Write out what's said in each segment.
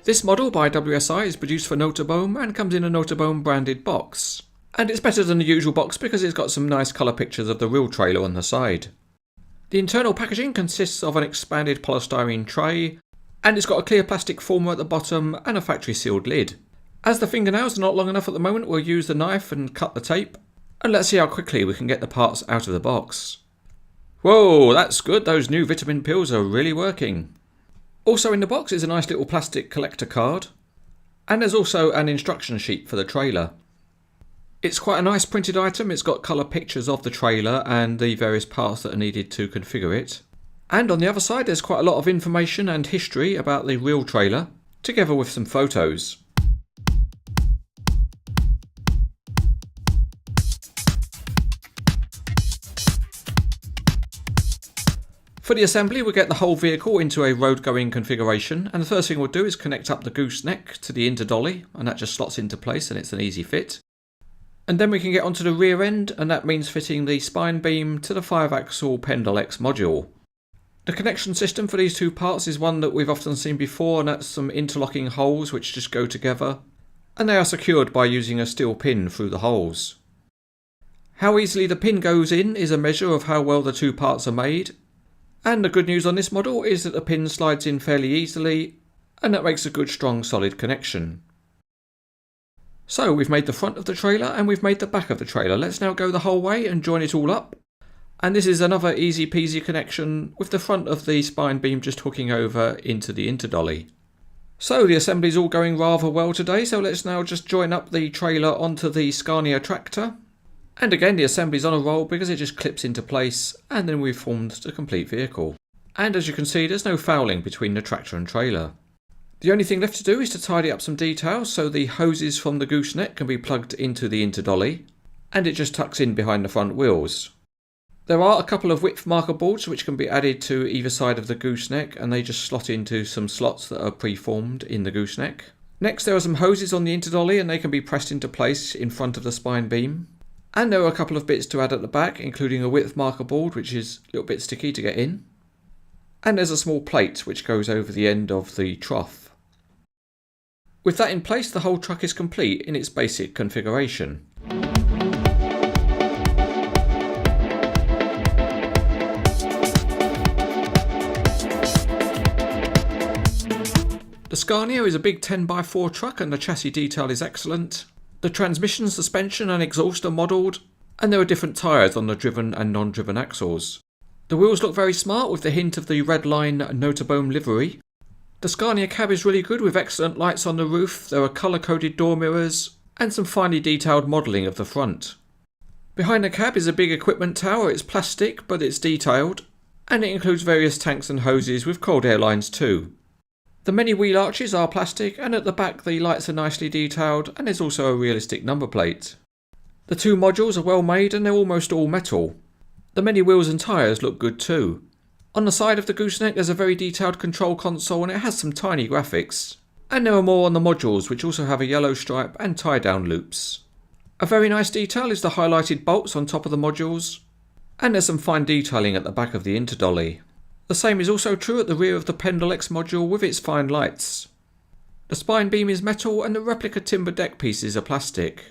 This model by WSI is produced for Nooteboom and comes in a Nooteboom branded box. And it's better than the usual box because it's got some nice colour pictures of the real trailer on the side. The internal packaging consists of an expanded polystyrene tray, and it's got a clear plastic former at the bottom and a factory sealed lid. As the fingernails are not long enough at the moment, we'll use the knife and cut the tape, and let's see how quickly we can get the parts out of the box. Whoa, that's good, those new vitamin pills are really working. Also in the box is a nice little plastic collector card, and there's also an instruction sheet for the trailer. It's quite a nice printed item. It's got colour pictures of the trailer and the various parts that are needed to configure it. And on the other side there's quite a lot of information and history about the real trailer, together with some photos. For the assembly, we'll get the whole vehicle into a road-going configuration, and the first thing we'll do is connect up the gooseneck to the Interdolly, and that just slots into place and it's an easy fit. And then we can get onto the rear end, and that means fitting the spine beam to the 5-axle Pendel-X module. The connection system for these two parts is one that we've often seen before, and that's some interlocking holes which just go together, and they are secured by using a steel pin through the holes. How easily the pin goes in is a measure of how well the two parts are made. And the good news on this model is that the pin slides in fairly easily, and that makes a good strong solid connection. So we've made the front of the trailer and we've made the back of the trailer. Let's now go the whole way and join it all up. And this is another easy peasy connection with the front of the spine beam just hooking over into the Interdolly. So the assembly is all going rather well today, so let's now just join up the trailer onto the Scania tractor. And again, the assembly's on a roll because it just clips into place, and then we've formed the complete vehicle. And as you can see, there's no fouling between the tractor and trailer. The only thing left to do is to tidy up some details so the hoses from the gooseneck can be plugged into the Interdolly, and it just tucks in behind the front wheels. There are a couple of width marker boards which can be added to either side of the gooseneck, and they just slot into some slots that are pre-formed in the gooseneck. Next, there are some hoses on the Interdolly, and they can be pressed into place in front of the spine beam. And there are a couple of bits to add at the back, including a width marker board which is a little bit sticky to get in. And there's a small plate which goes over the end of the trough. With that in place, the whole truck is complete in its basic configuration. The Scania is a big 10x4 truck and the chassis detail is excellent. The transmission, suspension and exhaust are modelled, and there are different tyres on the driven and non-driven axles. The wheels look very smart with the hint of the red line Nooteboom livery. The Scania cab is really good with excellent lights on the roof, there are colour-coded door mirrors, and some finely detailed modelling of the front. Behind the cab is a big equipment tower. It's plastic but it's detailed, and it includes various tanks and hoses with cold air lines too. The many wheel arches are plastic, and at the back the lights are nicely detailed, and there's also a realistic number plate. The two modules are well made and they're almost all metal. The many wheels and tyres look good too. On the side of the gooseneck there's a very detailed control console and it has some tiny graphics. And there are more on the modules which also have a yellow stripe and tie-down loops. A very nice detail is the highlighted bolts on top of the modules, and there's some fine detailing at the back of the Interdolly. The same is also true at the rear of the Pendel-X module with its fine lights. The spine beam is metal and the replica timber deck pieces are plastic.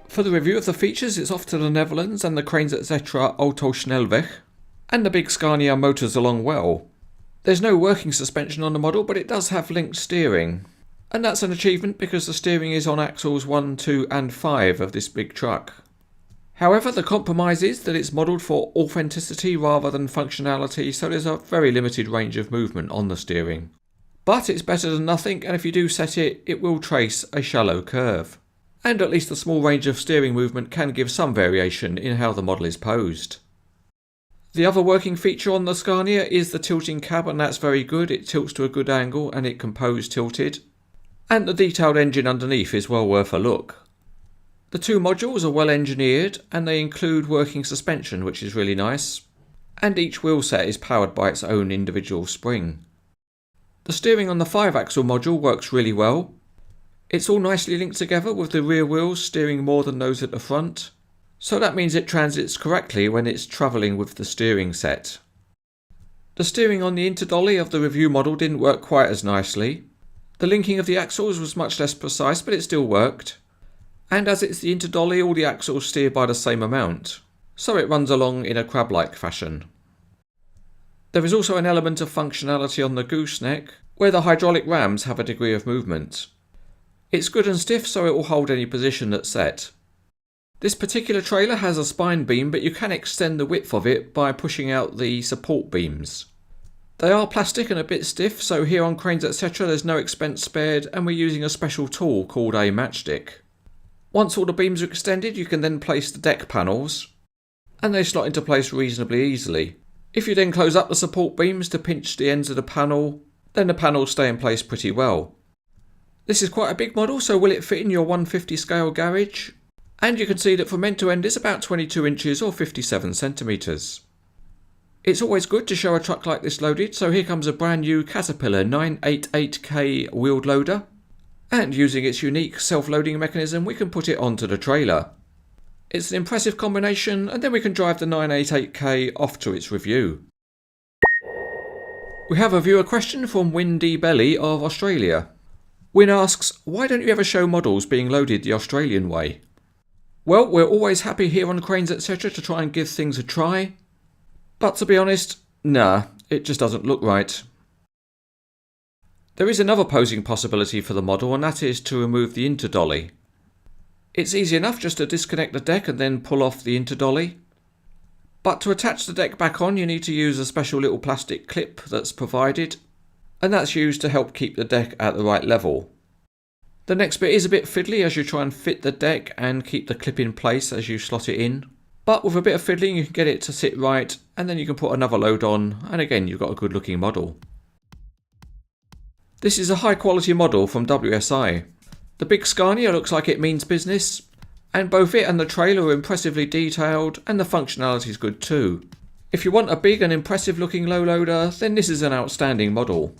For the review of the features, it's off to the Netherlands and the CranesEtcTV Autosnelweg, and the big Scania motors along well. There's no working suspension on the model, but it does have linked steering. And that's an achievement because the steering is on axles 1, 2 and 5 of this big truck. However, the compromise is that it's modelled for authenticity rather than functionality, so there's a very limited range of movement on the steering. But it's better than nothing, and if you do set it, it will trace a shallow curve. And at least a small range of steering movement can give some variation in how the model is posed. The other working feature on the Scania is the tilting cab, and that's very good. It tilts to a good angle and it can pose tilted. And the detailed engine underneath is well worth a look. The two modules are well engineered and they include working suspension, which is really nice. And each wheel set is powered by its own individual spring. The steering on the 5-axle module works really well. It's all nicely linked together with the rear wheels steering more than those at the front. so that means it transits correctly when it's travelling with the steering set. The steering on the Interdolly of the review model didn't work quite as nicely. The linking of the axles was much less precise, but it still worked. And as it's the Interdolly, all the axles steer by the same amount, so it runs along in a crab-like fashion. There is also an element of functionality on the gooseneck, where the hydraulic rams have a degree of movement. It's good and stiff, so it will hold any position that's set. This particular trailer has a spine beam, but you can extend the width of it by pushing out the support beams. They are plastic and a bit stiff, so here on Cranes Etc there's no expense spared, and we're using a special tool called a matchstick. Once all the beams are extended, you can then place the deck panels, and they slot into place reasonably easily. If you then close up the support beams to pinch the ends of the panel, then the panels stay in place pretty well. This is quite a big model, so will it fit in your 150 scale garage? And you can see that from end to end it's about 22 inches or 57 centimetres. It's always good to show a truck like this loaded, so here comes a brand new Caterpillar 988K wheeled loader. And using its unique self-loading mechanism, we can put it onto the trailer. It's an impressive combination, and then we can drive the 988K off to its review. We have a viewer question from Windy Belly of Australia. Win asks, why don't you ever show models being loaded the Australian way? Well, we're always happy here on Cranes Etc to try and give things a try. But to be honest, nah, it just doesn't look right. There is another posing possibility for the model, and that is to remove the interdolly. It's easy enough just to disconnect the deck and then pull off the interdolly. But to attach the deck back on, you need to use a special little plastic clip that's provided, and that's used to help keep the deck at the right level. The next bit is a bit fiddly as you try and fit the deck and keep the clip in place as you slot it in. But with a bit of fiddling you can get it to sit right, and then you can put another load on, and again you've got a good looking model. This is a high quality model from WSI. The big Scania looks like it means business, and both it and the trailer are impressively detailed, and the functionality is good too. If you want a big and impressive looking low loader, then this is an outstanding model.